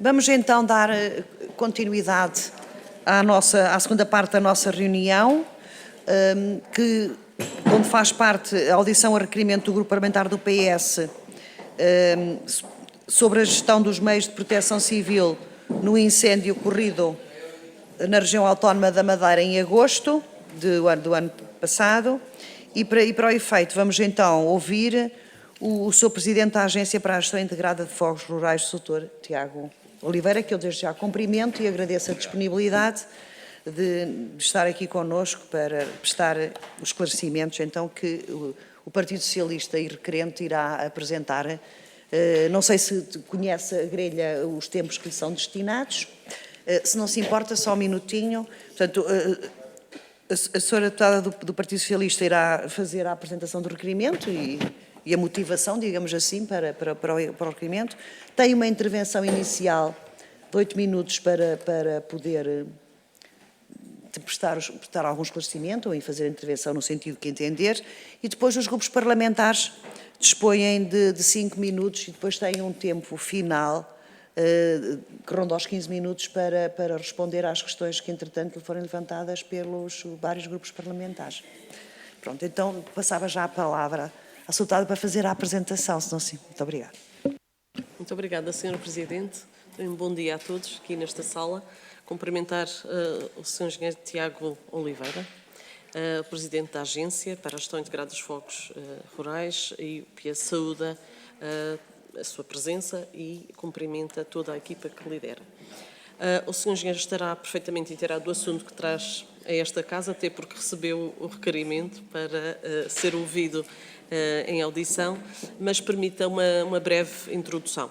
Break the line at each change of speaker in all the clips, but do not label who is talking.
Vamos então dar continuidade à segunda parte da nossa reunião, onde faz parte a audição a requerimento do Grupo Parlamentar do PS sobre a gestão dos meios de proteção civil no incêndio ocorrido na região autónoma da Madeira em agosto do ano passado. E para o efeito, vamos então ouvir o Sr. Presidente da Agência para a Gestão Integrada de Fogos Rurais, o Dr. Tiago Oliveira, que eu desde já cumprimento e agradeço a disponibilidade de estar aqui connosco para prestar os esclarecimentos então que o Partido Socialista e requerente irá apresentar. Não sei se conhece a grelha, os tempos que lhe são destinados. Se não se importa, só um minutinho. Portanto, a senhora deputada do Partido Socialista irá fazer a apresentação do requerimento e a motivação, digamos assim, para o requerimento. Tem uma intervenção inicial de 8 minutos para poder prestar algum esclarecimento ou em fazer a intervenção no sentido que entender. E depois os grupos parlamentares dispõem de 5 minutos e depois têm um tempo final que ronda aos 15 minutos para responder às questões que, entretanto, forem levantadas pelos vários grupos parlamentares. Pronto, então passava já a palavra à sua deputada para fazer a apresentação, se não sim. Muito obrigada.
Muito obrigada, Sr. Presidente. Um bom dia a todos aqui nesta sala. Cumprimentar o Sr. Engenheiro Tiago Oliveira, Presidente da Agência para a Gestão Integrada dos Fogos Rurais e que saúda a sua presença e cumprimenta toda a equipa que lidera. O Sr. Engenheiro estará perfeitamente inteirado do assunto que traz a esta Casa, até porque recebeu o requerimento para ser ouvido em audição, mas permita uma breve introdução.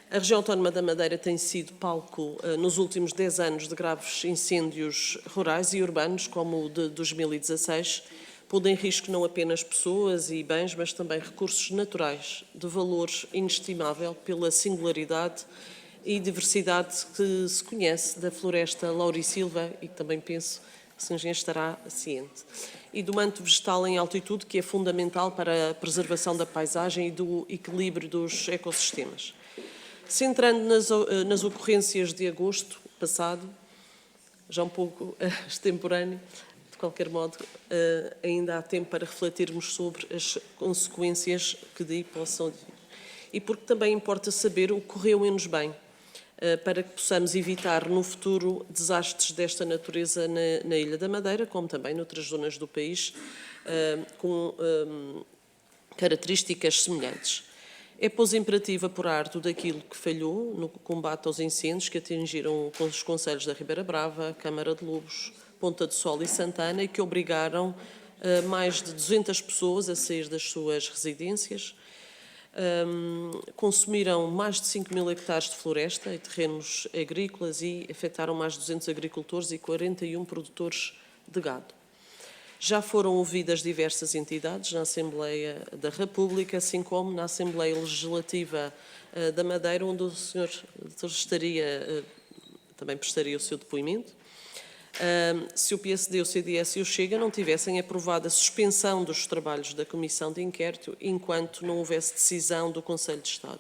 A região autónoma da Madeira tem sido palco nos últimos 10 anos de graves incêndios rurais e urbanos, como o de 2016, pondo em risco não apenas pessoas e bens, mas também recursos naturais de valor inestimável pela singularidade e diversidade que se conhece da floresta laurisilva e que também penso que o Sr. Engenheiro estará ciente, e do manto vegetal em altitude, que é fundamental para a preservação da paisagem e do equilíbrio dos ecossistemas. Centrando nas ocorrências de agosto passado, já um pouco extemporâneo, de qualquer modo, ainda há tempo para refletirmos sobre as consequências que daí possam vir. E porque também importa saber o que correu menos bem, para que possamos evitar no futuro desastres desta natureza na Ilha da Madeira, como também noutras zonas do país, com características semelhantes. É, pois, imperativo apurar tudo aquilo que falhou no combate aos incêndios que atingiram os concelhos da Ribeira Brava, Câmara de Lobos, Ponta do Sol e Santana e que obrigaram mais de 200 pessoas a sair das suas residências, consumiram mais de 5 mil hectares de floresta e terrenos agrícolas e afetaram mais de 200 agricultores e 41 produtores de gado. Já foram ouvidas diversas entidades na Assembleia da República, assim como na Assembleia Legislativa da Madeira, onde o Sr. também prestaria o seu depoimento. Se o PSD, o CDS e o Chega não tivessem aprovado a suspensão dos trabalhos da Comissão de Inquérito enquanto não houvesse decisão do Conselho de Estado.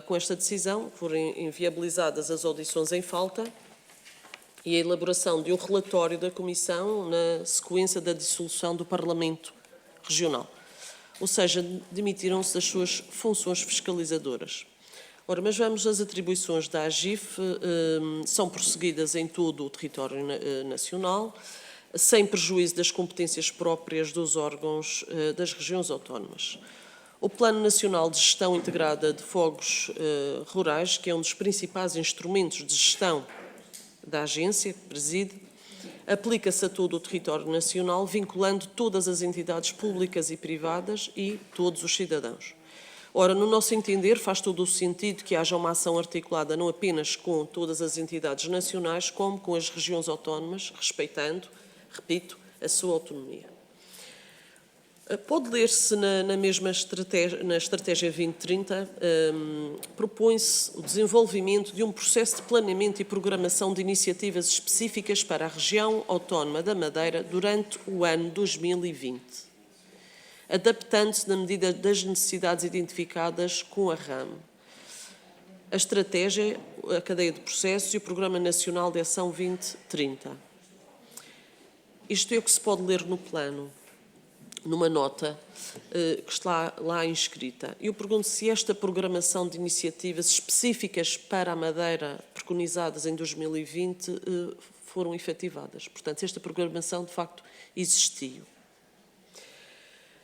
Com esta decisão foram inviabilizadas as audições em falta e a elaboração de um relatório da Comissão na sequência da dissolução do Parlamento Regional. Ou seja, demitiram-se das suas funções fiscalizadoras. Ora, mas vamos às atribuições da AGIF, são prosseguidas em todo o território nacional, sem prejuízo das competências próprias dos órgãos das regiões autónomas. O Plano Nacional de Gestão Integrada de Fogos Rurais, que é um dos principais instrumentos de gestão da agência que preside, aplica-se a todo o território nacional, vinculando todas as entidades públicas e privadas e todos os cidadãos. Ora, no nosso entender, faz todo o sentido que haja uma ação articulada não apenas com todas as entidades nacionais, como com as regiões autónomas, respeitando, repito, a sua autonomia. Pode ler-se na mesma estratégia, na Estratégia 2030, propõe-se o desenvolvimento de um processo de planeamento e programação de iniciativas específicas para a região autónoma da Madeira durante o ano 2020, adaptando-se na medida das necessidades identificadas com a RAM. a estratégia, a cadeia de processos e o Programa Nacional de Ação 2030. Isto é o que se pode ler no plano, numa nota que está lá inscrita. Eu pergunto se esta programação de iniciativas específicas para a Madeira, preconizadas em 2020, foram efetivadas. Portanto, se esta programação, de facto, existiu.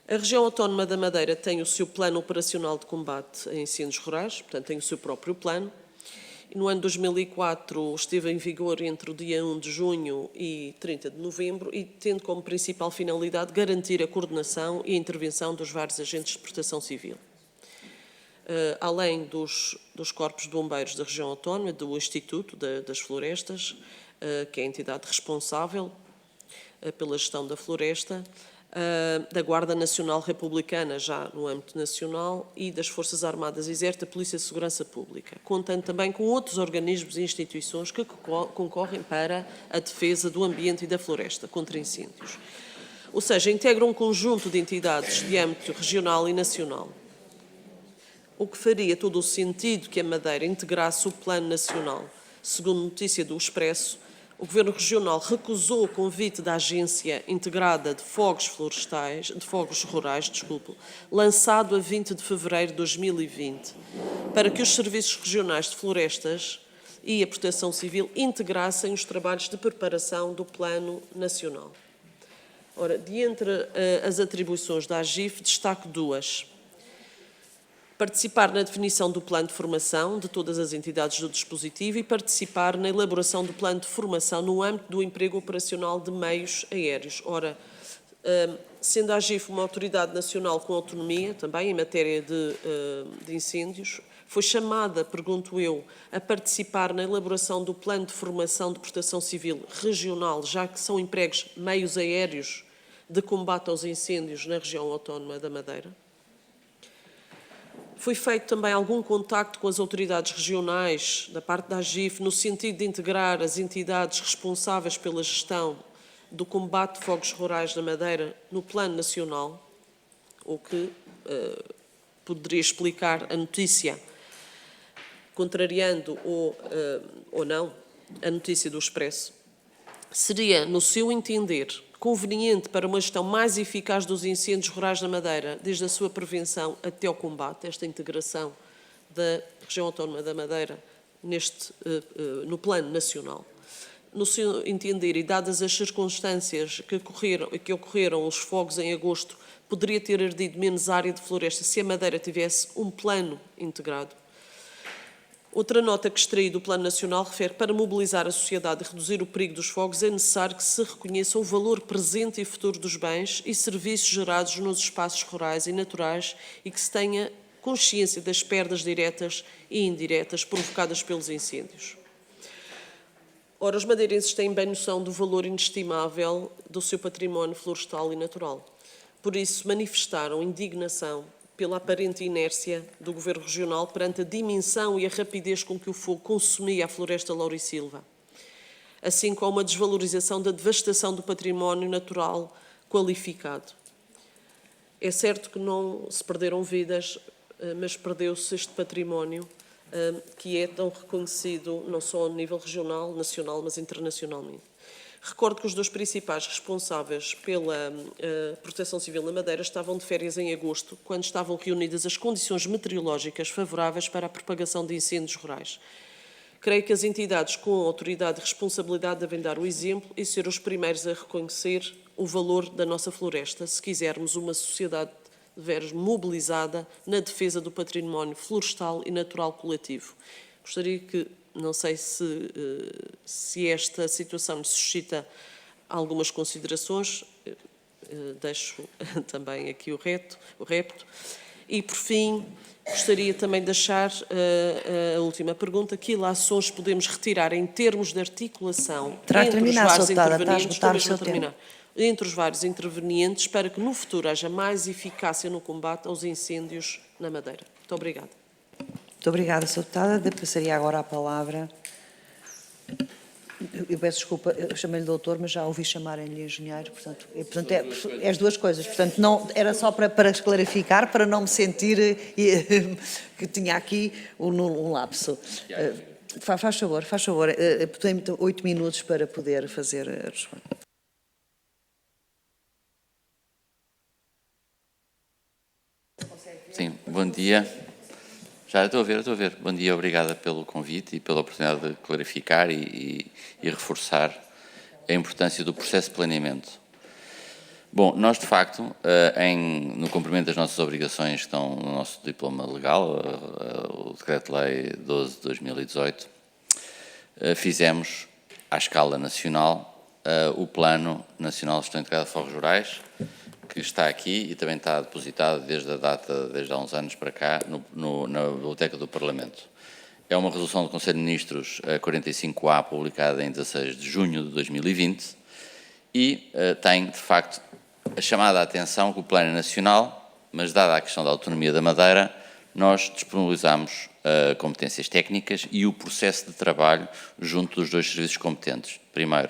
A região autónoma da Madeira tem o seu plano operacional de combate a incêndios rurais, portanto, tem o seu próprio plano. E no ano 2004 esteve em vigor entre o dia 1 de junho e 30 de novembro e tendo como principal finalidade garantir a coordenação e a intervenção dos vários agentes de proteção civil. Além dos corpos de bombeiros da região autónoma, do Instituto das Florestas, que é a entidade responsável pela gestão da floresta, da Guarda Nacional Republicana, já no âmbito nacional, e das Forças Armadas, Exército, da Polícia de Segurança Pública, contando também com outros organismos e instituições que concorrem para a defesa do ambiente e da floresta contra incêndios. Ou seja, integra um conjunto de entidades de âmbito regional e nacional, o que faria todo o sentido que a Madeira integrasse o Plano Nacional. Segundo notícia do Expresso, o Governo Regional recusou o convite da Agência Integrada de Fogos Rurais, lançado a 20 de fevereiro de 2020, para que os serviços regionais de florestas e a Proteção Civil integrassem os trabalhos de preparação do Plano Nacional. Ora, de entre as atribuições da AGIF, destaco duas. Participar na definição do plano de formação de todas as entidades do dispositivo e participar na elaboração do plano de formação no âmbito do emprego operacional de meios aéreos. Ora, sendo a AGIF uma autoridade nacional com autonomia, também em matéria de incêndios, foi chamada, pergunto eu, a participar na elaboração do plano de formação de proteção civil regional, já que são empregos meios aéreos de combate aos incêndios na região autónoma da Madeira? Foi feito também algum contacto com as autoridades regionais, da parte da AGIF, no sentido de integrar as entidades responsáveis pela gestão do combate de fogos rurais na Madeira no plano nacional, o que poderia explicar a notícia, contrariando ou não a notícia do Expresso. Seria, no seu entender, conveniente para uma gestão mais eficaz dos incêndios rurais na Madeira, desde a sua prevenção até ao combate, esta integração da região autónoma da Madeira no plano nacional. No seu entender, e dadas as circunstâncias que ocorreram os fogos em agosto, poderia ter ardido menos área de floresta se a Madeira tivesse um plano integrado. Outra nota que extraí do Plano Nacional refere que para mobilizar a sociedade e reduzir o perigo dos fogos é necessário que se reconheça o valor presente e futuro dos bens e serviços gerados nos espaços rurais e naturais e que se tenha consciência das perdas diretas e indiretas provocadas pelos incêndios. Ora, os madeirenses têm bem noção do valor inestimável do seu património florestal e natural. Por isso, manifestaram indignação pela aparente inércia do Governo Regional perante a dimensão e a rapidez com que o fogo consumia a floresta laurisilva, assim como a desvalorização da devastação do património natural qualificado. É certo que não se perderam vidas, mas perdeu-se este património que é tão reconhecido não só a nível regional, nacional, mas internacionalmente. Recordo que os dois principais responsáveis pela Proteção Civil na Madeira estavam de férias em agosto, quando estavam reunidas as condições meteorológicas favoráveis para a propagação de incêndios rurais. Creio que as entidades com autoridade e responsabilidade devem dar o exemplo e ser os primeiros a reconhecer o valor da nossa floresta, se quisermos uma sociedade de veras mobilizada na defesa do património florestal e natural coletivo. Gostaria que, não sei se esta situação suscita algumas considerações, deixo também aqui o repto. E, por fim, gostaria também de deixar a última pergunta: que ilações podemos retirar em termos de articulação entre os vários intervenientes para que no futuro haja mais eficácia no combate aos incêndios na Madeira? Muito obrigada.
Muito obrigada, Sra. Deputada. Passaria agora a palavra Eu peço desculpa, eu chamei-lhe doutor, mas já ouvi chamarem-lhe engenheiro, portanto é as duas coisas. Portanto, não, era só para clarificar, para não me sentir que tinha aqui um lapso. Faz favor, tem 8 minutos para poder fazer a resposta.
Sim, bom dia. Já estou a ver. Bom dia, obrigada pelo convite e pela oportunidade de clarificar e reforçar a importância do processo de planeamento. Bom, nós de facto, no cumprimento das nossas obrigações que estão no nosso diploma legal, o Decreto-Lei 12 de 2018, fizemos à escala nacional o Plano Nacional de Gestão Integrada de Fogos Rurais, que está aqui e também está depositado desde há uns anos para cá, na Biblioteca do Parlamento. É uma resolução do Conselho de Ministros 45A, publicada em 16 de junho de 2020, e tem, de facto, a chamada atenção que o Plano é nacional, mas dada a questão da autonomia da Madeira, nós disponibilizamos competências técnicas e o processo de trabalho junto dos dois serviços competentes. Primeiro,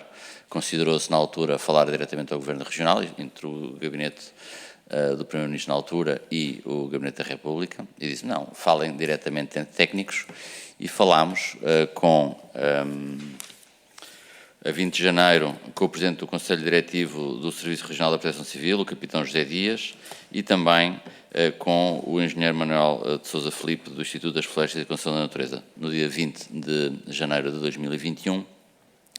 considerou-se na altura falar diretamente ao Governo Regional, entre o gabinete do Primeiro-Ministro na altura e o Gabinete da República, e disse, não, falem diretamente entre técnicos, e falámos a 20 de janeiro com o Presidente do Conselho Diretivo do Serviço Regional da Proteção Civil, o Capitão José Dias, e também com o Engenheiro Manuel de Sousa Filipe, do Instituto das Florestas e da Conservação da Natureza. No dia 20 de janeiro de 2021,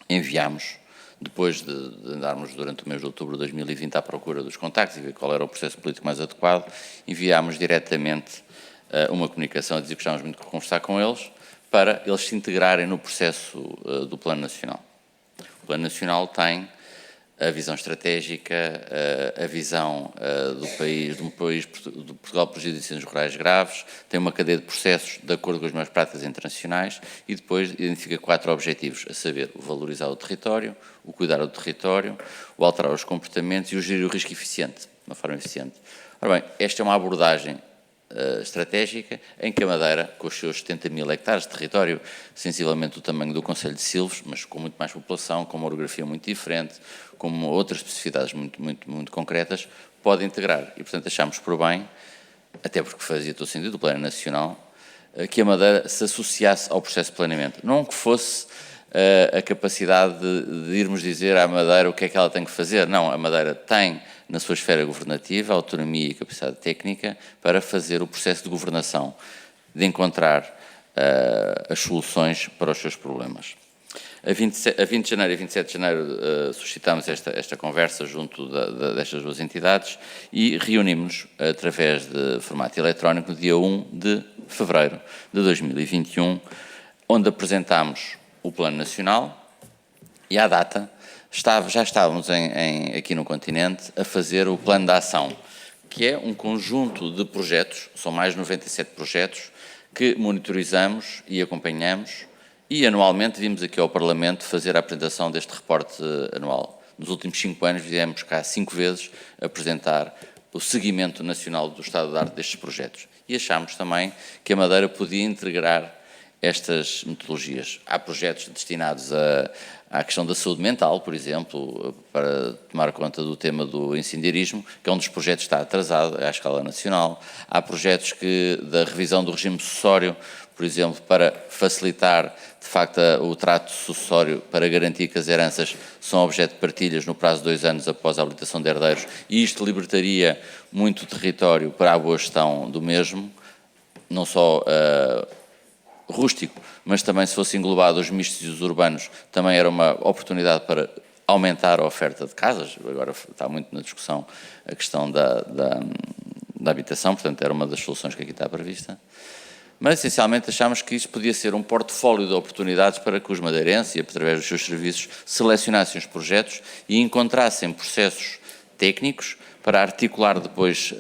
enviámos, depois de andarmos durante o mês de outubro de 2020 à procura dos contactos e ver qual era o processo político mais adequado, enviámos diretamente uma comunicação a dizer que estávamos muito a conversar com eles, para eles se integrarem no processo do Plano Nacional. O Plano Nacional tem a visão estratégica, a visão do país, do Portugal protegido de incêndios rurais graves, tem uma cadeia de processos de acordo com as melhores práticas internacionais e depois identifica 4 objetivos, a saber, o valorizar o território, o cuidar do território, o alterar os comportamentos e o gerir o risco eficiente, de uma forma eficiente. Ora bem, esta é uma abordagem estratégica, em que a Madeira, com os seus 70.000 hectares de território, sensivelmente do tamanho do Concelho de Silves, mas com muito mais população, com uma orografia muito diferente, com outras especificidades muito concretas, pode integrar. E, portanto, achámos por bem, até porque fazia todo sentido, do Plano Nacional, que a Madeira se associasse ao processo de planeamento. Não que fosse a capacidade de irmos dizer à Madeira o que é que ela tem que fazer. Não, a Madeira tem na sua esfera governativa, autonomia e capacidade técnica para fazer o processo de governação, de encontrar as soluções para os seus problemas. A 20 de janeiro e 27 de janeiro suscitámos esta conversa junto destas duas entidades e reunimos-nos através de formato eletrónico no dia 1 de fevereiro de 2021, onde apresentámos o Plano Nacional e, à data, já estávamos aqui no continente a fazer o Plano de Ação, que é um conjunto de projetos, são mais de 97 projetos, que monitorizamos e acompanhamos e anualmente vimos aqui ao Parlamento fazer a apresentação deste reporte anual. Nos últimos 5 anos viemos cá 5 vezes apresentar o seguimento nacional do estado de arte destes projetos. E achámos também que a Madeira podia integrar estas metodologias. Há projetos destinados à questão da saúde mental, por exemplo, para tomar conta do tema do incendiarismo, que é um dos projetos que está atrasado à escala nacional. Há projetos da revisão do regime sucessório, por exemplo, para facilitar, de facto, o trato sucessório, para garantir que as heranças são objeto de partilhas no prazo de 2 anos após a habilitação de herdeiros, e isto libertaria muito território para a boa gestão do mesmo, não só rústico, mas também se fosse englobado os mistos e os urbanos, também era uma oportunidade para aumentar a oferta de casas. Agora está muito na discussão a questão da habitação, portanto era uma das soluções que aqui está prevista. Mas essencialmente achámos que isto podia ser um portfólio de oportunidades para que os madeirenses, e através dos seus serviços, selecionassem os projetos e encontrassem processos técnicos para articular depois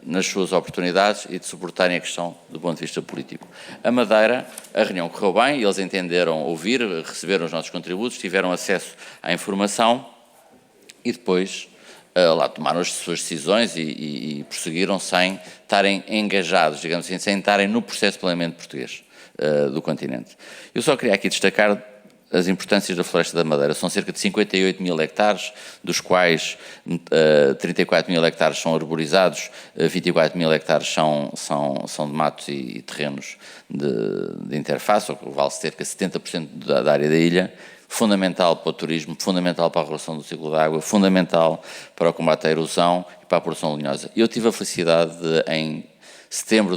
nas suas oportunidades e de suportarem a questão do ponto de vista político. A Madeira, a reunião correu bem, eles entenderam ouvir, receberam os nossos contributos, tiveram acesso à informação e depois lá tomaram as suas decisões e prosseguiram sem estarem engajados, digamos assim, sem estarem no processo de planeamento português do continente. Eu só queria aqui destacar as importâncias da Floresta da Madeira. São cerca de 58 mil hectares, dos quais 34 mil hectares são arborizados, 24 mil hectares são de matos e terrenos de interface, o que vale cerca de 70% da área da ilha. Fundamental para o turismo, fundamental para a regulação do ciclo da água, fundamental para o combate à erosão e para a produção lenhosa. Eu tive a felicidade de, em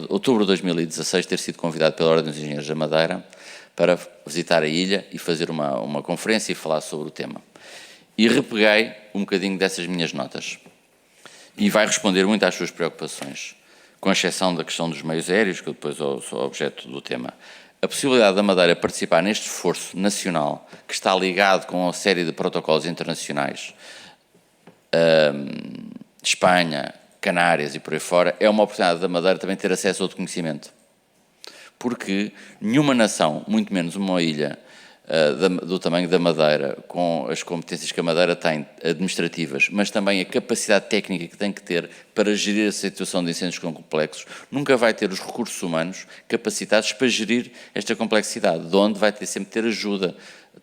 outubro de 2016, ter sido convidado pela Ordem dos Engenheiros da Madeira para visitar a ilha e fazer uma conferência e falar sobre o tema. E repeguei um bocadinho dessas minhas notas. E vai responder muito às suas preocupações, com exceção da questão dos meios aéreos, que eu depois sou objeto do tema. A possibilidade da Madeira participar neste esforço nacional, que está ligado com uma série de protocolos internacionais, Espanha, Canárias e por aí fora, é uma oportunidade da Madeira também ter acesso a outro conhecimento. Porque nenhuma nação, muito menos uma ilha do tamanho da Madeira, com as competências que a Madeira tem administrativas, mas também a capacidade técnica que tem que ter para gerir a situação de incêndios complexos, nunca vai ter os recursos humanos capacitados para gerir esta complexidade, de onde vai ter sempre ter ajuda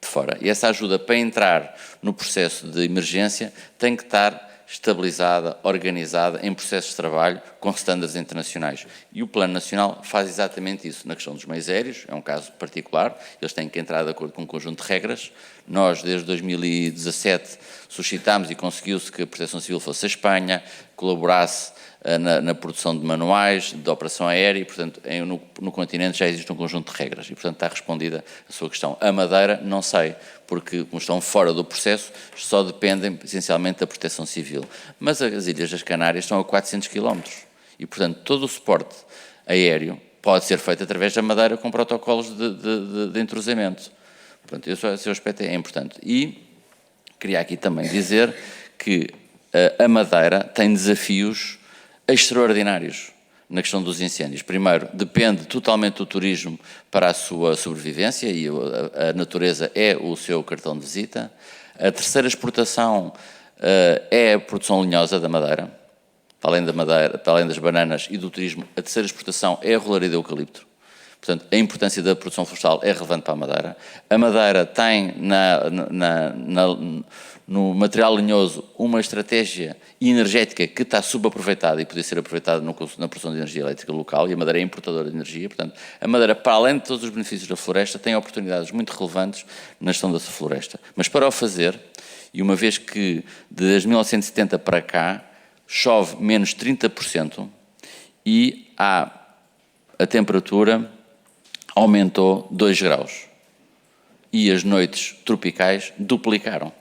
de fora. E essa ajuda, para entrar no processo de emergência, tem que estar estabilizada, organizada, em processos de trabalho, com estándares internacionais. E o Plano Nacional faz exatamente isso. Na questão dos meios aéreos, é um caso particular, eles têm que entrar de acordo com um conjunto de regras. Nós, desde 2017, suscitámos e conseguiu-se que a Proteção Civil fosse a Espanha, colaborasse na produção de manuais de operação aérea e, portanto, no continente já existe um conjunto de regras e, portanto, está respondida a sua questão. A Madeira, não sei, porque como estão fora do processo, só dependem essencialmente da Proteção Civil. Mas as Ilhas das Canárias estão a 400 km e, portanto, todo o suporte aéreo pode ser feito através da Madeira com protocolos de entrosamento. Portanto, esse aspecto é importante. E queria aqui também dizer que a Madeira tem desafios extraordinários na questão dos incêndios. Primeiro, depende totalmente do turismo para a sua sobrevivência e a natureza é o seu cartão de visita. A terceira exportação é a produção lenhosa da Madeira. Para além das bananas e do turismo, a terceira exportação é a rolaria de eucalipto. Portanto, a importância da produção florestal é relevante para a Madeira. A Madeira tem no material lenhoso uma estratégia energética que está subaproveitada e podia ser aproveitada na produção de energia elétrica local, e a Madeira é importadora de energia. Portanto, a Madeira, para além de todos os benefícios da floresta, tem oportunidades muito relevantes na gestão dessa floresta. Mas para o fazer, e uma vez que desde 1970 para cá chove menos 30% e a temperatura aumentou 2 graus e as noites tropicais duplicaram.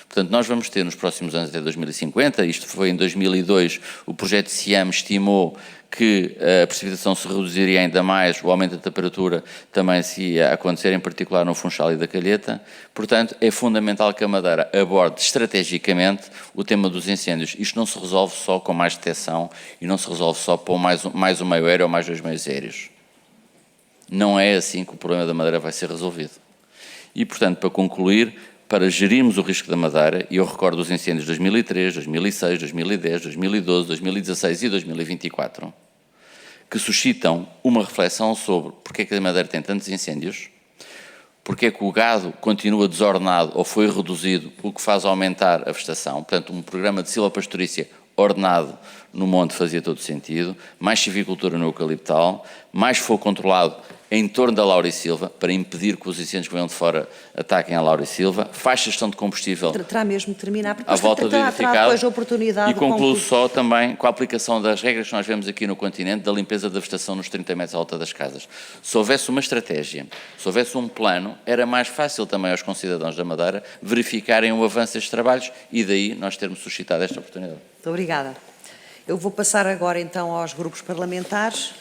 Portanto, nós vamos ter nos próximos anos até 2050, isto foi em 2002, o projeto CIAM estimou que a precipitação se reduziria ainda mais, o aumento da temperatura também se ia acontecer, em particular no Funchal e da Calheta. Portanto, é fundamental que a Madeira aborde estrategicamente o tema dos incêndios. Isto não se resolve só com mais detecção e não se resolve só com mais um meio aéreo ou mais 2 meios aéreos. Não é assim que o problema da Madeira vai ser resolvido. E, portanto, para concluir, para gerirmos o risco da Madeira, e eu recordo os incêndios de 2003, 2006, 2010, 2012, 2016 e 2024, que suscitam uma reflexão sobre porque é que a Madeira tem tantos incêndios, porque é que o gado continua desordenado ou foi reduzido, o que faz aumentar a vegetação. Portanto, um programa de silvopastorícia ordenado no monte fazia todo sentido, mais silvicultura no eucaliptal, mais fogo controlado em torno da Laurisilva, para impedir que os incêndios que venham de fora ataquem a Laurisilva, faz gestão de combustível
Terá mesmo de terminar, porque
à volta do edificado,
depois a oportunidade
e concluo só também com a aplicação das regras que nós vemos aqui no continente, da limpeza da vegetação nos 30 metros à volta das casas. Se houvesse uma estratégia, se houvesse um plano, era mais fácil também aos concidadãos da Madeira verificarem o avanço destes trabalhos e daí nós termos suscitado esta oportunidade.
Muito obrigada. Eu vou passar agora então aos grupos parlamentares.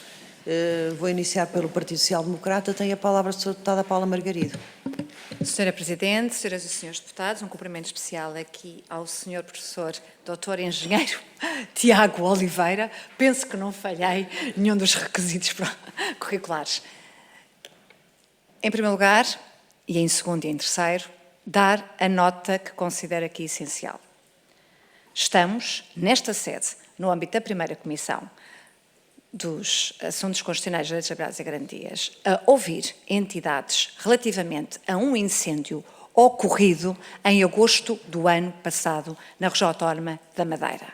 Vou iniciar pelo Partido Social Democrata. Tem a palavra a Sra. Deputada Paula Margarido.
Senhora Presidente, senhoras e senhores deputados, um cumprimento especial aqui ao Sr. Professor Dr. Engenheiro Tiago Oliveira. Penso que não falhei nenhum dos requisitos curriculares. Em primeiro lugar, e em segundo e em terceiro, dar a nota que considero aqui essencial. Estamos, nesta sede, no âmbito da primeira comissão, dos Assuntos Constitucionais, Direitos Laborais e Garantias a ouvir entidades relativamente a um incêndio ocorrido em agosto do ano passado na região autónoma da Madeira.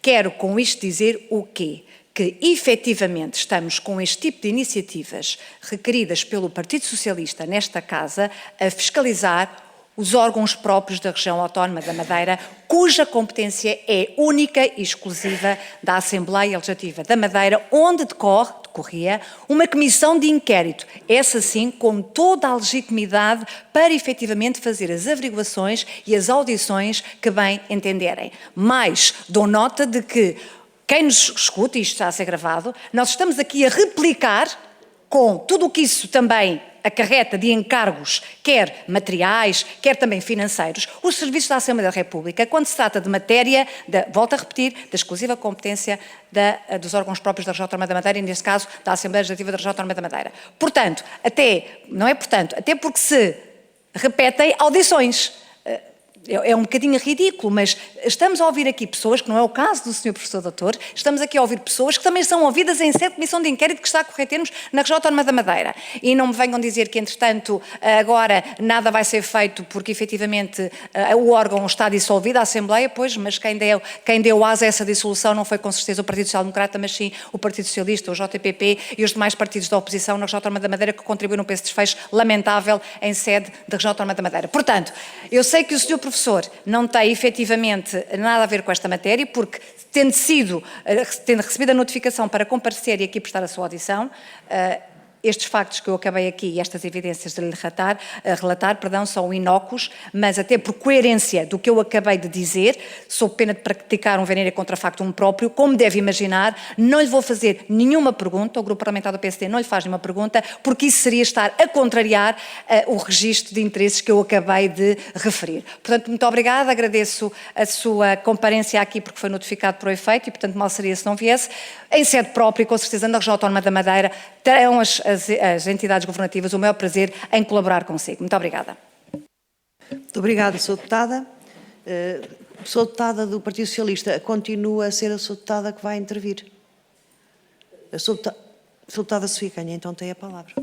Quero com isto dizer o quê? Que efetivamente estamos com este tipo de iniciativas requeridas pelo Partido Socialista nesta Casa a fiscalizar os órgãos próprios da região autónoma da Madeira, cuja competência é única e exclusiva da Assembleia Legislativa da Madeira, onde decorria uma comissão de inquérito, essa sim com toda a legitimidade para efetivamente fazer as averiguações e as audições que bem entenderem. Mas dou nota de que quem nos escuta, e isto está a ser gravado, nós estamos aqui a replicar com tudo o que isso também acarreta de encargos, quer materiais, quer também financeiros, os serviços da Assembleia da República, quando se trata de matéria, volto a repetir, da exclusiva competência dos órgãos próprios da Região Autónoma da Madeira, e neste caso da Assembleia Legislativa da Região Autónoma da Madeira. Portanto, até porque se repetem audições. É um bocadinho ridículo, mas estamos a ouvir aqui pessoas, que não é o caso do Sr. Professor Doutor, estamos aqui a ouvir pessoas que também são ouvidas em sede de comissão de inquérito que está a correr termos na Região Autónoma da Madeira. E não me venham dizer que, entretanto, agora nada vai ser feito porque, efetivamente, o órgão está dissolvido, a Assembleia, pois, mas quem deu asa a essa dissolução não foi com certeza o Partido Social Democrata, mas sim o Partido Socialista, o JPP e os demais partidos da oposição na Região Autónoma da Madeira que contribuíram para esse desfecho lamentável em sede da Região Autónoma da Madeira. Portanto, eu sei que o Sr. Professor não tem efetivamente nada a ver com esta matéria, porque tendo recebido a notificação para comparecer e aqui prestar a sua audição, estes factos que eu acabei aqui e estas evidências de lhe relatar, são inócuos, mas até por coerência do que eu acabei de dizer, sob pena de praticar um venéreo contra factum próprio, como deve imaginar, não lhe vou fazer nenhuma pergunta, o Grupo Parlamentar do PSD não lhe faz nenhuma pergunta, porque isso seria estar a contrariar o registro de interesses que eu acabei de referir. Portanto, muito obrigada, agradeço a sua comparência aqui porque foi notificado por efeito e, portanto, mal seria se não viesse. Em sede própria e com certeza na Região Autónoma da Madeira terão as entidades governativas o maior prazer em colaborar consigo. Muito obrigada.
Muito obrigada, Sra. Deputada. Sra. Deputada do Partido Socialista, continua a ser a Sra. Deputada que vai intervir. A Sra. Deputada Sofia Canha, então tem a palavra.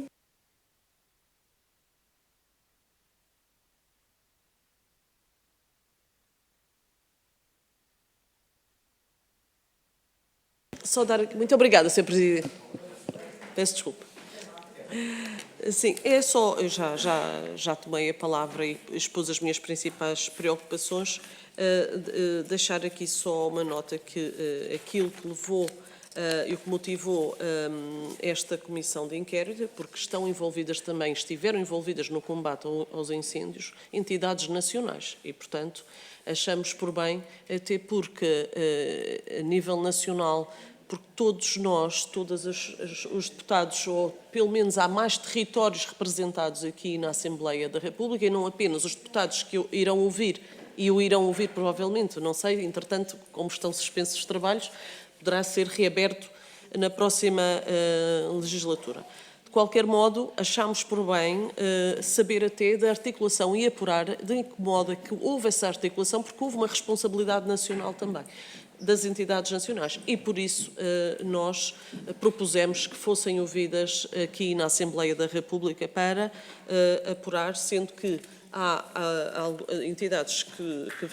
Muito obrigada, Sr. Presidente. Peço desculpa. Sim, é só, eu já tomei a palavra e expus as minhas principais preocupações, deixar aqui só uma nota que aquilo que levou e o que motivou esta comissão de inquérito, porque estiveram envolvidas no combate aos incêndios entidades nacionais e, portanto, achamos por bem, até porque a nível nacional, porque todos nós, todos os deputados, ou pelo menos há mais territórios representados aqui na Assembleia da República, e não apenas os deputados que o irão ouvir, e o irão ouvir provavelmente, não sei, entretanto, como estão suspensos os trabalhos, poderá ser reaberto na próxima legislatura. De qualquer modo, achámos por bem saber até da articulação e apurar de que modo é que houve essa articulação, porque houve uma responsabilidade nacional também das entidades nacionais e, por isso, nós propusemos que fossem ouvidas aqui na Assembleia da República para apurar, sendo que há entidades que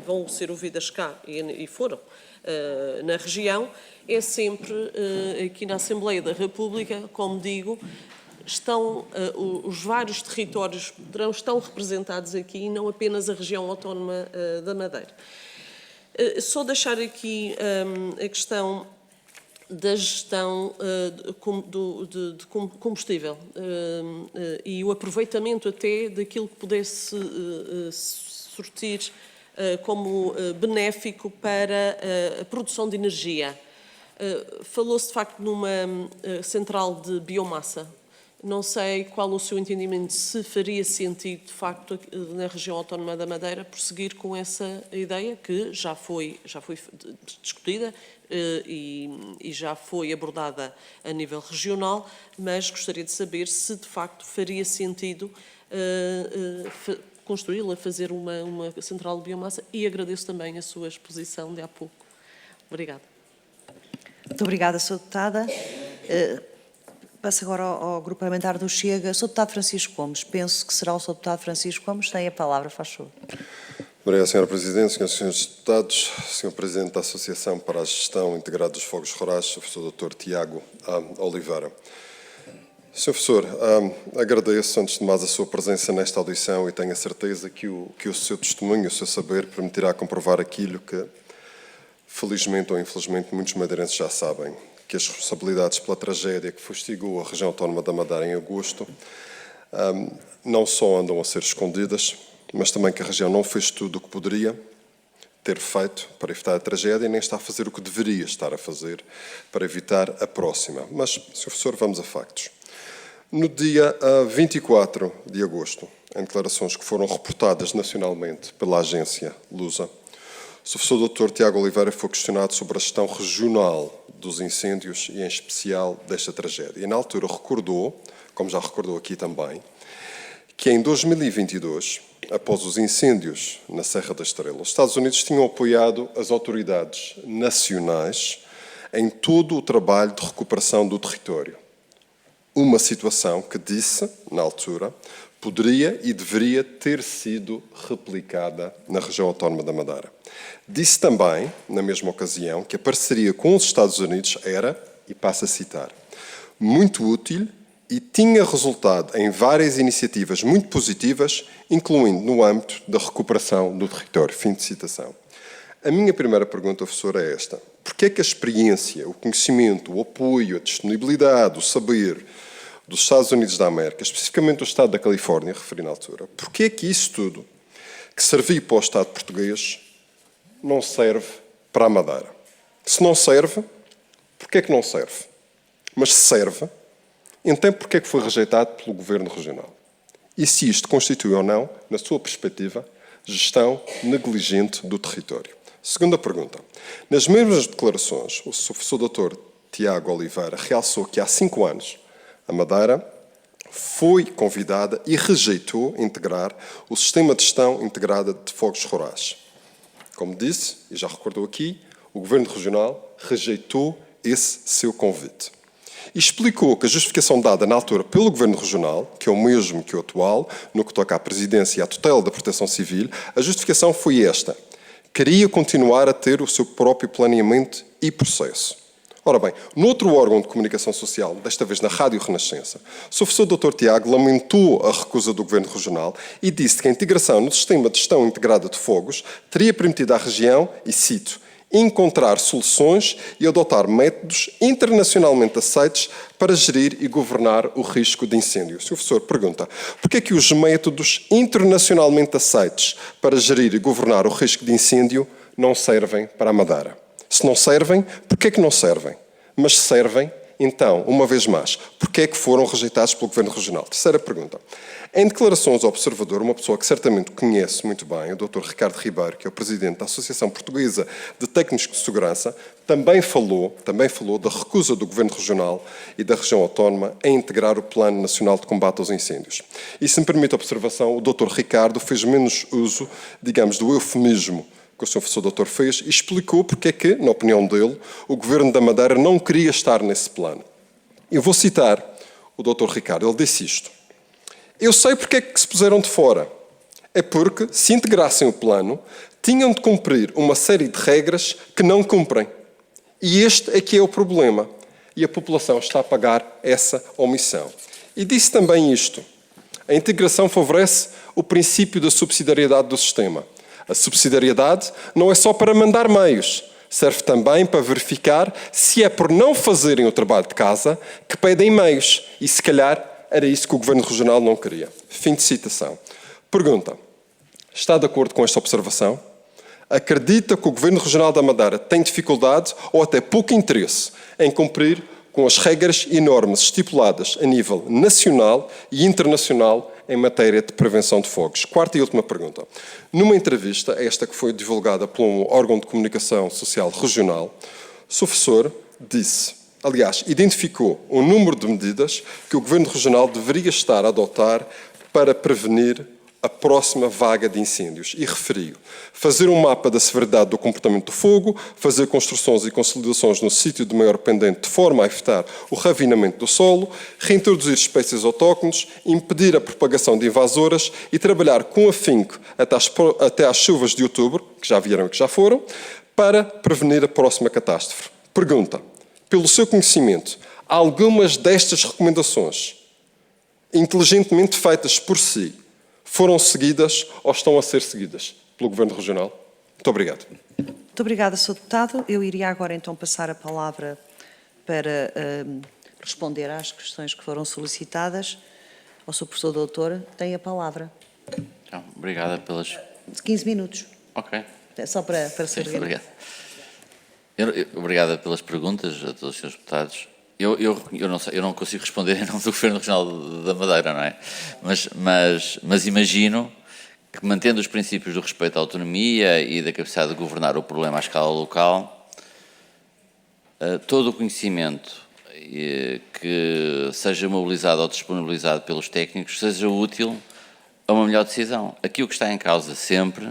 vão ser ouvidas cá e foram na região, é sempre aqui na Assembleia da República, como digo, estão os vários territórios estão representados aqui, não apenas a região autónoma da Madeira. Só deixar aqui a questão da gestão de combustível e o aproveitamento até daquilo que pudesse surtir como benéfico para a produção de energia. Falou-se, de facto, numa central de biomassa. Não sei qual o seu entendimento, se faria sentido, de facto, na região autónoma da Madeira, prosseguir com essa ideia, que já foi discutida e já foi abordada a nível regional, mas gostaria de saber se, de facto, faria sentido construí-la, fazer uma central de biomassa, e agradeço também a sua exposição de há pouco. Obrigada.
Muito obrigada, Sra. Deputada. Passo agora ao Grupo Parlamentar do Chega. Sr. Deputado Francisco Gomes. Penso que será o Sr. Deputado Francisco Gomes. Tem a palavra, faz favor.
Obrigado, Sra. Presidente, Srs. e Srs. Deputados, Sr. Presidente da Associação para a Gestão Integrada dos Fogos Rurais, Professor Dr. Tiago Oliveira. Sr. Professor, agradeço, antes de mais, a sua presença nesta audição e tenho a certeza que o seu testemunho, o seu saber, permitirá comprovar aquilo que, felizmente ou infelizmente, muitos madeirenses já sabem, que as responsabilidades pela tragédia que fustigou a região autónoma da Madeira em agosto não só andam a ser escondidas, mas também que a região não fez tudo o que poderia ter feito para evitar a tragédia e nem está a fazer o que deveria estar a fazer para evitar a próxima. Mas, Sr. Professor, vamos a factos. No dia 24 de agosto, em declarações que foram reportadas nacionalmente pela agência Lusa, o professor Dr. Tiago Oliveira foi questionado sobre a gestão regional dos incêndios e, em especial, desta tragédia. E, na altura, recordou, como já recordou aqui também, que em 2022, após os incêndios na Serra da Estrela, os Estados Unidos tinham apoiado as autoridades nacionais em todo o trabalho de recuperação do território. Uma situação que, disse, na altura, poderia e deveria ter sido replicada na região autónoma da Madeira. Disse também, na mesma ocasião, que a parceria com os Estados Unidos era, e passo a citar, muito útil e tinha resultado em várias iniciativas muito positivas, incluindo no âmbito da recuperação do território. Fim de citação. A minha primeira pergunta, professor, é esta. Porquê é que a experiência, o conhecimento, o apoio, a disponibilidade, o saber dos Estados Unidos da América, especificamente do Estado da Califórnia, referi na altura, porquê é que isso tudo, que serviu para o Estado português, não serve para a Madeira? Se não serve, porquê é que não serve? Mas se serve, então porquê é que foi rejeitado pelo Governo Regional? E se isto constitui ou não, na sua perspectiva, gestão negligente do território? Segunda pergunta. Nas mesmas declarações, o professor Dr. Tiago Oliveira realçou que há 5 anos a Madeira foi convidada e rejeitou integrar o Sistema de Gestão Integrada de Fogos Rurais. Como disse, e já recordou aqui, o Governo Regional rejeitou esse seu convite. E explicou que a justificação dada na altura pelo Governo Regional, que é o mesmo que o atual, no que toca à presidência e à tutela da Proteção Civil, a justificação foi esta. Queria continuar a ter o seu próprio planeamento e processo. Ora bem, noutro órgão de comunicação social, desta vez na Rádio Renascença, o professor Dr. Tiago lamentou a recusa do Governo Regional e disse que a integração no Sistema de Gestão Integrada de Fogos teria permitido à região, e cito, encontrar soluções e adotar métodos internacionalmente aceitos para gerir e governar o risco de incêndio. O Sr. Professor pergunta, porquê é que os métodos internacionalmente aceitos para gerir e governar o risco de incêndio não servem para a Madeira? Se não servem, porquê é que não servem? Mas se servem, então, uma vez mais, porquê é que foram rejeitados pelo Governo Regional? Terceira pergunta. Em declarações ao Observador, uma pessoa que certamente conhece muito bem, o Dr. Ricardo Ribeiro, que é o Presidente da Associação Portuguesa de Técnicos de Segurança, também falou da recusa do Governo Regional e da região autónoma em integrar o Plano Nacional de Combate aos Incêndios. E, se me permite a observação, o Dr. Ricardo fez menos uso, digamos, do eufemismo que o Sr. Professor Doutor fez e explicou porque é que, na opinião dele, o Governo da Madeira não queria estar nesse plano. Eu vou citar o Dr. Ricardo, ele disse isto. Eu sei porque é que se puseram de fora. É porque, se integrassem o plano, tinham de cumprir uma série de regras que não cumprem. E este é que é o problema. E a população está a pagar essa omissão. E disse também isto. A integração favorece o princípio da subsidiariedade do sistema. A subsidiariedade não é só para mandar meios, serve também para verificar se é por não fazerem o trabalho de casa que pedem meios. E se calhar era isso que o Governo Regional não queria. Fim de citação. Pergunta. Está de acordo com esta observação? Acredita que o Governo Regional da Madeira tem dificuldade ou até pouco interesse em cumprir com as regras e normas estipuladas a nível nacional e internacional em matéria de prevenção de fogos? Quarta e última pergunta. Numa entrevista, esta que foi divulgada por um órgão de comunicação social regional, o professor disse, aliás, identificou um número de medidas que o Governo Regional deveria estar a adotar para prevenir a próxima vaga de incêndios e referiu fazer um mapa da severidade do comportamento do fogo, fazer construções e consolidações no sítio de maior pendente de forma a evitar o ravinamento do solo, reintroduzir espécies autóctones, impedir a propagação de invasoras e trabalhar com afinco até às chuvas de outubro, que já vieram e que já foram, para prevenir a próxima catástrofe. Pergunta, pelo seu conhecimento, algumas destas recomendações, inteligentemente feitas por si, foram seguidas ou estão a ser seguidas pelo Governo Regional? Muito obrigado.
Muito obrigada, Sr. Deputado. Eu iria agora então passar a palavra para responder às questões que foram solicitadas. Ao Sr. Professor Doutor, tem a palavra.
Então, obrigada pelas...
15 minutos.
Ok.
É só para
Sim,
saber.
obrigado. Obrigada pelas perguntas a todos os senhores deputados. Eu não consigo responder em nome do Governo Regional da Madeira, não é? Mas imagino que, mantendo os princípios do respeito à autonomia e da capacidade de governar o problema à escala local, todo o conhecimento que seja mobilizado ou disponibilizado pelos técnicos seja útil a uma melhor decisão. Aqui o que está em causa sempre,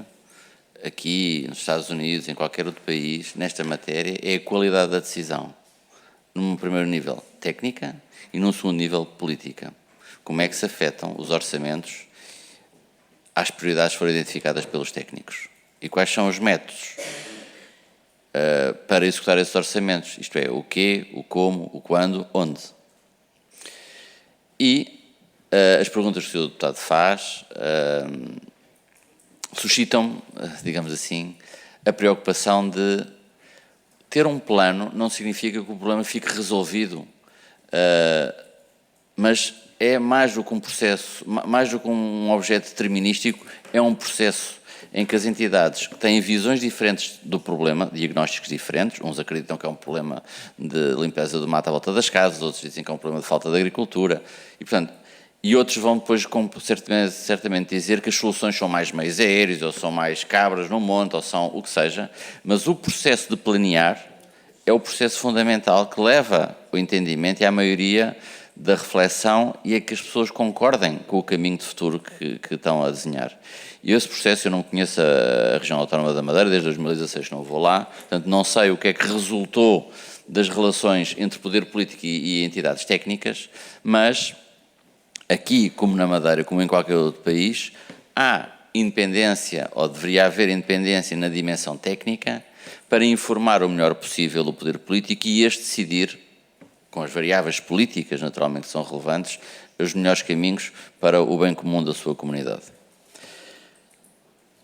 aqui nos Estados Unidos, em qualquer outro país, nesta matéria, é a qualidade da decisão. Num primeiro nível, técnica, e num segundo nível, política. Como é que se afetam os orçamentos às prioridades que foram identificadas pelos técnicos? E quais são os métodos para executar esses orçamentos? Isto é, o quê, o como, o quando, onde? E as perguntas que o Sr. Deputado faz suscitam, digamos assim, a preocupação de ter um plano não significa que o problema fique resolvido, mas é mais do que um processo, mais do que um objeto determinístico, é um processo em que as entidades que têm visões diferentes do problema, diagnósticos diferentes, uns acreditam que é um problema de limpeza do mato à volta das casas, outros dizem que é um problema de falta de agricultura, e portanto, e outros vão depois certamente dizer que as soluções são mais meios aéreos, ou são mais cabras no monte, ou são o que seja, mas o processo de planear é o processo fundamental que leva o entendimento e a maioria da reflexão e a que as pessoas concordem com o caminho de futuro que estão a desenhar. E esse processo, eu não conheço a região autónoma da Madeira, desde 2016 não vou lá, portanto não sei o que é que resultou das relações entre poder político e entidades técnicas, mas aqui, como na Madeira, como em qualquer outro país, há independência, ou deveria haver independência na dimensão técnica, para informar o melhor possível o poder político e este decidir, com as variáveis políticas, naturalmente, que são relevantes, os melhores caminhos para o bem comum da sua comunidade.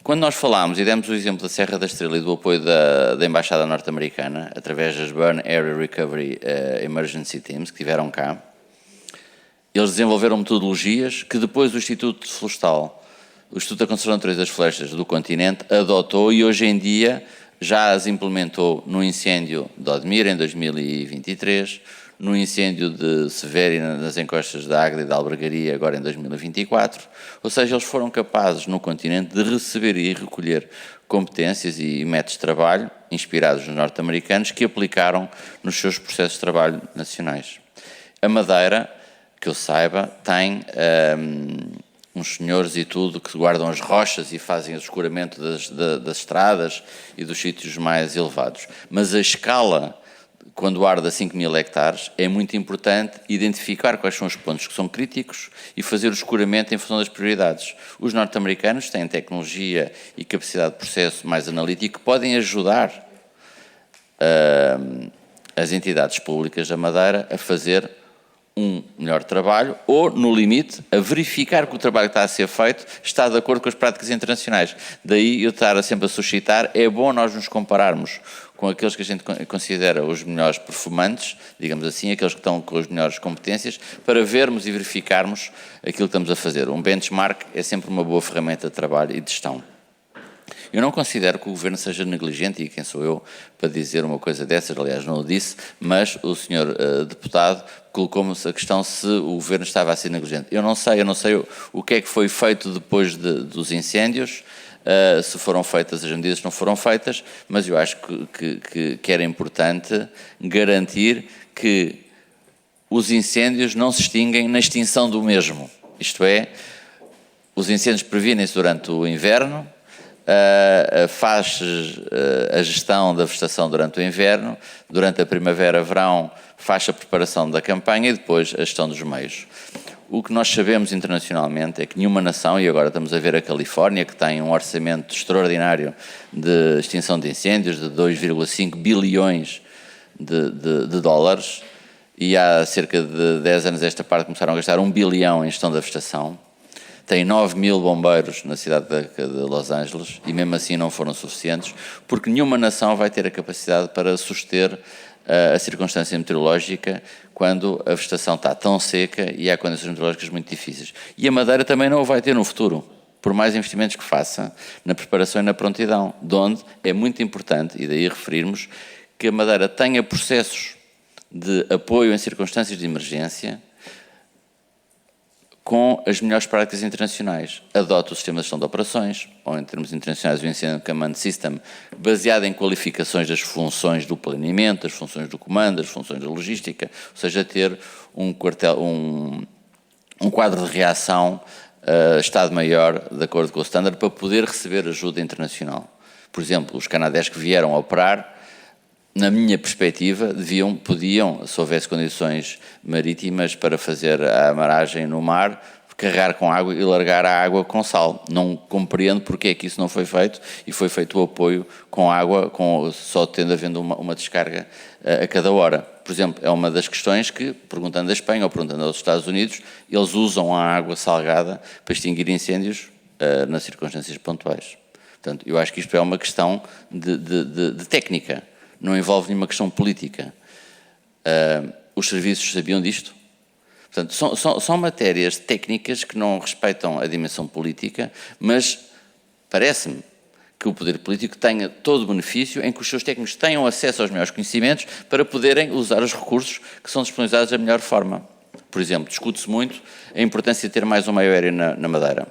Quando nós falámos e demos o exemplo da Serra da Estrela e do apoio da Embaixada Norte-Americana, através das Burn Area Recovery Emergency Teams, que tiveram cá, eles desenvolveram metodologias que depois o Instituto Florestal, o Instituto da Conservação da Natureza das Florestas do continente, adotou e hoje em dia já as implementou no incêndio de Odmira em 2023, no incêndio de Severi nas encostas da Águeda e da Albergaria agora em 2024, ou seja, eles foram capazes no continente de receber e recolher competências e métodos de trabalho inspirados nos norte-americanos que aplicaram nos seus processos de trabalho nacionais. A Madeira, que eu saiba, tem uns senhores e tudo que guardam as rochas e fazem o escuramento das estradas e dos sítios mais elevados. Mas a escala, quando arde a 5.000 hectares, é muito importante identificar quais são os pontos que são críticos e fazer o escuramento em função das prioridades. Os norte-americanos têm tecnologia e capacidade de processo mais analítico que podem ajudar as entidades públicas da Madeira a fazer um melhor trabalho ou, no limite, a verificar que o trabalho que está a ser feito está de acordo com as práticas internacionais. Daí eu estar sempre a suscitar, é bom nós nos compararmos com aqueles que a gente considera os melhores performantes, digamos assim, aqueles que estão com as melhores competências, para vermos e verificarmos aquilo que estamos a fazer. Um benchmark é sempre uma boa ferramenta de trabalho e de gestão. Eu não considero que o Governo seja negligente, e quem sou eu para dizer uma coisa dessas, aliás não o disse, mas o Sr. Deputado colocou-me a questão se o Governo estava a ser negligente. Eu não sei o que é que foi feito depois dos incêndios, se foram feitas as medidas que não foram feitas, mas eu acho que era importante garantir que os incêndios não se extinguem na extinção do mesmo. Isto é, Os incêndios previnem-se durante o inverno, faz a gestão da vegetação durante o inverno, durante a primavera-verão faz a preparação da campanha e depois a gestão dos meios. O que nós sabemos internacionalmente é que nenhuma nação, e agora estamos a ver a Califórnia, que tem um orçamento extraordinário de extinção de incêndios de 2,5 bilhões de dólares, e há cerca de 10 anos esta parte começaram a gastar 1 bilhão em gestão da vegetação. Tem 9 mil bombeiros na cidade de Los Angeles e mesmo assim não foram suficientes, porque nenhuma nação vai ter a capacidade para suster a circunstância meteorológica quando a vegetação está tão seca e há condições meteorológicas muito difíceis. E a Madeira também não o vai ter no futuro, por mais investimentos que faça na preparação e na prontidão, de onde é muito importante, e daí referirmos, que a Madeira tenha processos de apoio em circunstâncias de emergência com as melhores práticas internacionais. Adota o sistema de gestão de operações, ou em termos internacionais o Incident Command System, baseado em qualificações das funções do planeamento, das funções do comando, das funções da logística, ou seja, ter um quadro de reação Estado-Maior, de acordo com o standard, para poder receber ajuda internacional. Por exemplo, os canadés que vieram a operar, na minha perspectiva, podiam, se houvesse condições marítimas para fazer a amaragem no mar, carregar com água e largar a água com sal. Não compreendo porque é que isso não foi feito e foi feito o apoio com água, só havendo uma descarga a cada hora. Por exemplo, é uma das questões que, perguntando à Espanha ou perguntando aos Estados Unidos, eles usam a água salgada para extinguir incêndios nas circunstâncias pontuais. Portanto, eu acho que isto é uma questão de técnica. Não envolve nenhuma questão política. Os serviços sabiam disto? Portanto, são matérias técnicas que não respeitam a dimensão política, mas parece-me que o poder político tenha todo o benefício em que os seus técnicos tenham acesso aos melhores conhecimentos para poderem usar os recursos que são disponibilizados da melhor forma. Por exemplo, discute-se muito a importância de ter mais um meio aéreo na Madeira.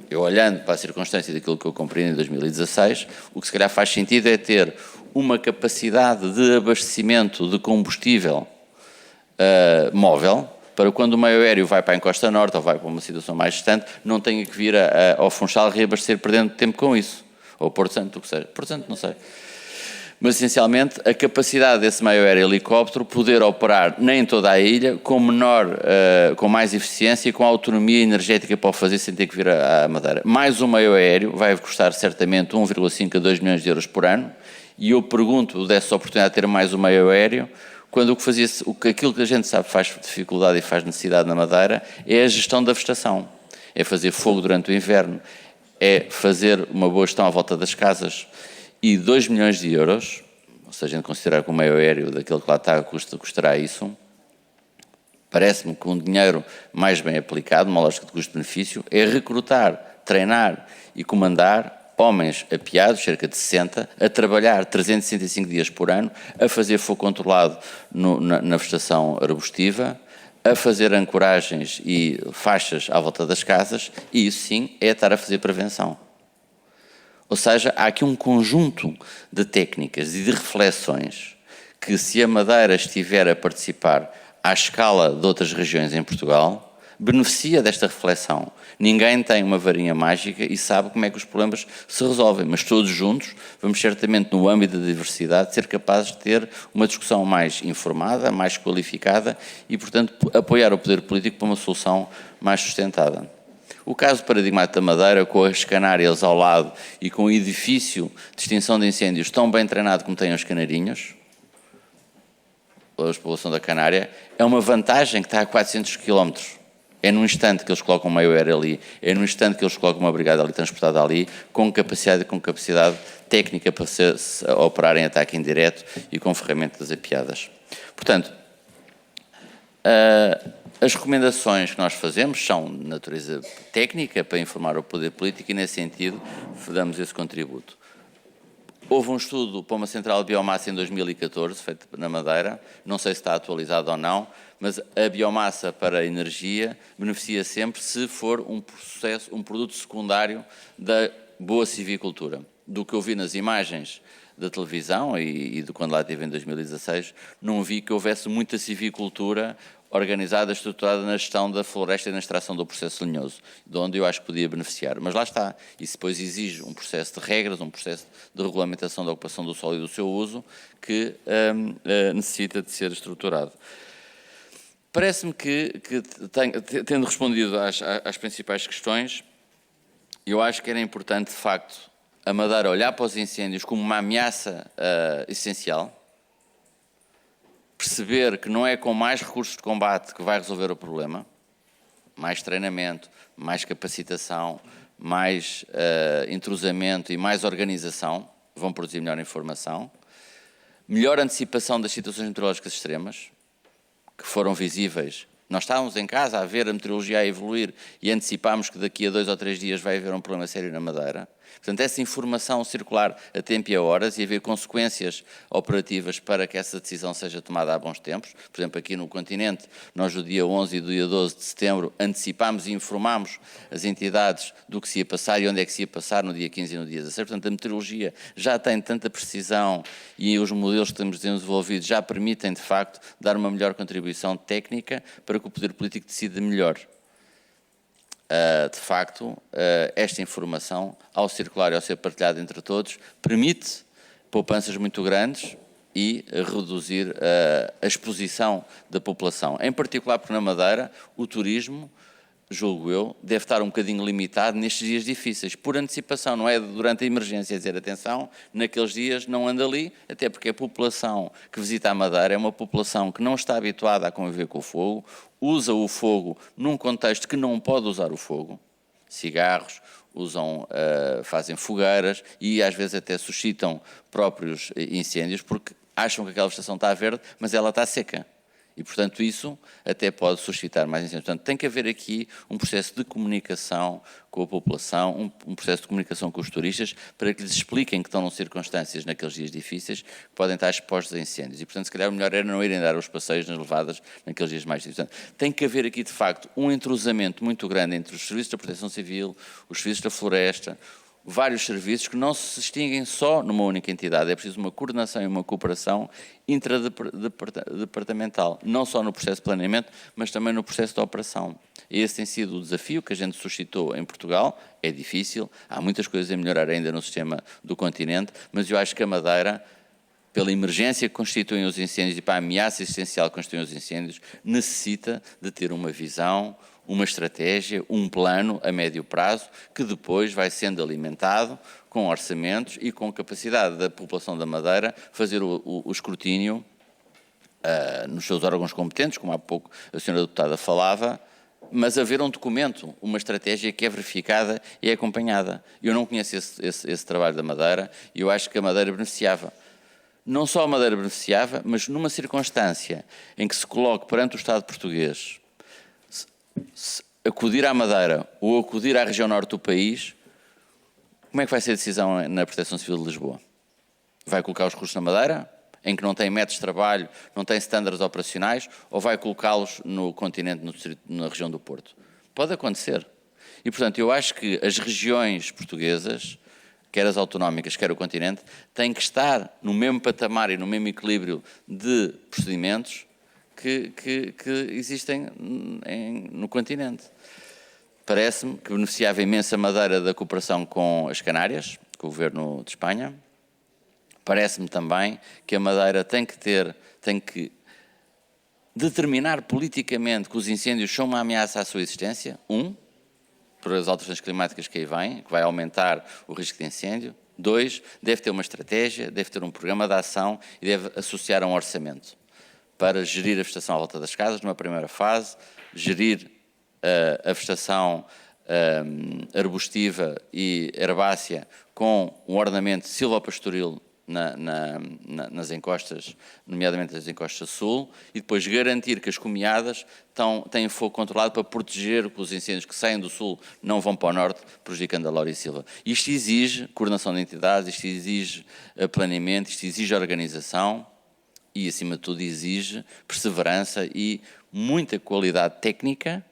Eu, olhando para a circunstância daquilo que eu compreendi em 2016, o que se calhar faz sentido é ter uma capacidade de abastecimento de combustível móvel, para quando o meio aéreo vai para a encosta norte ou vai para uma situação mais distante, não tenha que vir ao Funchal reabastecer perdendo tempo com isso. Ou Porto Santo, o que seja. Porto Santo, não sei. Mas, essencialmente, a capacidade desse meio aéreo helicóptero poder operar nem toda a ilha, com mais eficiência e com autonomia energética para o fazer sem ter que vir à Madeira. Mais um meio aéreo vai custar certamente 1,5 a 2 milhões de euros por ano, e eu pergunto dessa oportunidade de ter mais um meio aéreo, quando aquilo que a gente sabe faz dificuldade e faz necessidade na Madeira é a gestão da vegetação. É fazer fogo durante o inverno, é fazer uma boa gestão à volta das casas. E 2 milhões de euros, ou seja, a gente considerar que o meio aéreo daquele que lá está custará isso, parece-me que um dinheiro mais bem aplicado, uma lógica de custo-benefício, é recrutar, treinar e comandar homens apiados, cerca de 60, a trabalhar 365 dias por ano, a fazer fogo controlado na vegetação arbustiva, a fazer ancoragens e faixas à volta das casas, e isso sim é estar a fazer prevenção. Ou seja, há aqui um conjunto de técnicas e de reflexões que, se a Madeira estiver a participar à escala de outras regiões em Portugal, beneficia desta reflexão. Ninguém tem uma varinha mágica e sabe como é que os problemas se resolvem, mas todos juntos vamos certamente, no âmbito da diversidade, ser capazes de ter uma discussão mais informada, mais qualificada e, portanto, apoiar o poder político para uma solução mais sustentada. O caso paradigmático da Madeira, com as Canárias ao lado e com o edifício de extinção de incêndios tão bem treinado como têm os canarinhos, a população da Canária, é uma vantagem que está a 400 km. É num instante que eles colocam um meio aéreo ali, é num instante que eles colocam uma brigada ali transportada ali, com capacidade técnica para operar em ataque indireto e com ferramentas apiadas. Portanto, as recomendações que nós fazemos são de natureza técnica para informar o poder político e, nesse sentido, damos esse contributo. Houve um estudo para uma central de biomassa em 2014, feito na Madeira, não sei se está atualizado ou não, mas a biomassa para a energia beneficia sempre se for um produto secundário da boa civicultura. Do que eu vi nas imagens da televisão e de quando lá estive em 2016, não vi que houvesse muita civicultura organizada, estruturada na gestão da floresta e na extração do processo lenhoso, de onde eu acho que podia beneficiar. Mas lá está, isso depois exige um processo de regras, um processo de regulamentação da ocupação do solo e do seu uso, que necessita de ser estruturado. Parece-me que tendo respondido às principais questões, eu acho que era importante, de facto, a Madeira olhar para os incêndios como uma ameaça essencial, perceber que não é com mais recursos de combate que vai resolver o problema, mais treinamento, mais capacitação, mais entrosamento e mais organização, vão produzir melhor informação, melhor antecipação das situações meteorológicas extremas, que foram visíveis. Nós estávamos em casa a ver a meteorologia a evoluir e antecipámos que daqui a 2 ou 3 dias vai haver um problema sério na Madeira. Portanto, essa informação circular a tempo e a horas e haver consequências operativas para que essa decisão seja tomada a bons tempos. Por exemplo, aqui no continente, nós no dia 11 e do dia 12 de setembro antecipámos e informámos as entidades do que se ia passar e onde é que se ia passar no dia 15 e no dia 16. Portanto, a meteorologia já tem tanta precisão e os modelos que temos desenvolvidos já permitem, de facto, dar uma melhor contribuição técnica para que o poder político decida melhor. De facto, esta informação, ao circular e ao ser partilhada entre todos, permite poupanças muito grandes e reduzir a exposição da população. Em particular porque na Madeira o turismo, julgo eu, deve estar um bocadinho limitado nestes dias difíceis, por antecipação, não é durante a emergência dizer atenção, naqueles dias não anda ali, até porque a população que visita a Madeira é uma população que não está habituada a conviver com o fogo, usa o fogo num contexto que não pode usar o fogo, cigarros, fazem fogueiras e às vezes até suscitam próprios incêndios porque acham que aquela estação está verde, mas ela está seca. E, portanto, isso até pode suscitar mais incêndios. Portanto, tem que haver aqui um processo de comunicação com a população, um processo de comunicação com os turistas, para que lhes expliquem que estão em circunstâncias naqueles dias difíceis que podem estar expostos a incêndios. E, portanto, se calhar o melhor era não irem dar os passeios nas levadas naqueles dias mais difíceis. Portanto, tem que haver aqui, de facto, um entrosamento muito grande entre os serviços da Proteção Civil, os serviços da Floresta, vários serviços que não se extinguem só numa única entidade. É preciso uma coordenação e uma cooperação intradepartamental, não só no processo de planeamento, mas também no processo de operação. Esse tem sido o desafio que a gente suscitou em Portugal. É difícil, há muitas coisas a melhorar ainda no sistema do continente, mas eu acho que a Madeira, pela emergência que constituem os incêndios e para a ameaça existencial que constituem os incêndios, necessita de ter uma visão, uma estratégia, um plano a médio prazo, que depois vai sendo alimentado com orçamentos e com capacidade da população da Madeira fazer o escrutínio nos seus órgãos competentes, como há pouco a senhora deputada falava, mas haver um documento, uma estratégia que é verificada e é acompanhada. Eu não conheço esse trabalho da Madeira e eu acho que a Madeira beneficiava. Não só a Madeira beneficiava, mas numa circunstância em que se coloque perante o Estado português acudir à Madeira ou acudir à região norte do país, como é que vai ser a decisão na Proteção Civil de Lisboa? Vai colocar os recursos na Madeira, em que não tem métodos de trabalho, não tem estándares operacionais, ou vai colocá-los no continente, na região do Porto? Pode acontecer. E, portanto, eu acho que as regiões portuguesas, quer as autonómicas, quer o continente, têm que estar no mesmo patamar e no mesmo equilíbrio de procedimentos que existem no continente. Parece-me que beneficiava imensa Madeira da cooperação com as Canárias, com o Governo de Espanha. Parece-me também que a Madeira tem que determinar politicamente que os incêndios são uma ameaça à sua existência, por as alterações climáticas que aí vêm, que vai aumentar o risco de incêndio. 2, deve ter uma estratégia, deve ter um programa de ação e deve associar a um orçamento para gerir a vegetação à volta das casas, numa primeira fase, gerir a vegetação arbustiva e herbácea com um ordenamento silvopastoril nas encostas, nomeadamente as encostas sul, e depois garantir que as comiadas têm fogo controlado para proteger que os incêndios que saem do sul não vão para o norte, prejudicando a Laura e Silva. Isto exige coordenação de entidades, isto exige planeamento, isto exige organização e, acima de tudo, exige perseverança e muita qualidade técnica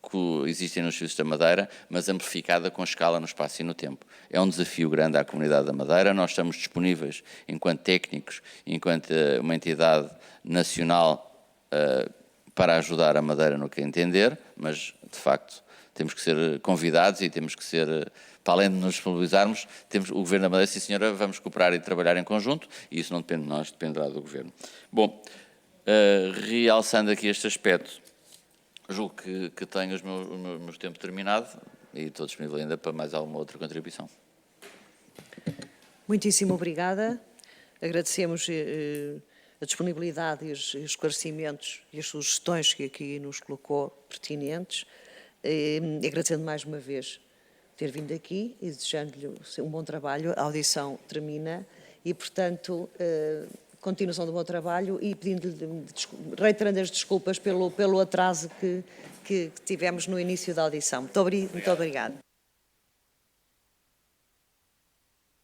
que existem nos serviços da Madeira, mas amplificada com escala no espaço e no tempo. É um desafio grande à comunidade da Madeira. Nós estamos disponíveis, enquanto técnicos, enquanto uma entidade nacional para ajudar a Madeira no que entender, mas, de facto, temos que ser convidados e temos que ser, para além de nos disponibilizarmos, o Governo da Madeira, sim senhora, vamos cooperar e trabalhar em conjunto, e isso não depende de nós, dependerá do Governo. Bom, realçando aqui este aspecto, julgo que tenho o meu tempo terminado e estou disponível ainda para mais alguma outra contribuição.
Muitíssimo obrigada. Agradecemos a disponibilidade e os esclarecimentos e as sugestões que aqui nos colocou pertinentes. Agradecendo mais uma vez ter vindo aqui e desejando-lhe um bom trabalho. A audição termina e, portanto, continuação do bom trabalho e reiterando as desculpas pelo atraso que tivemos no início da audição. Muito obrigada.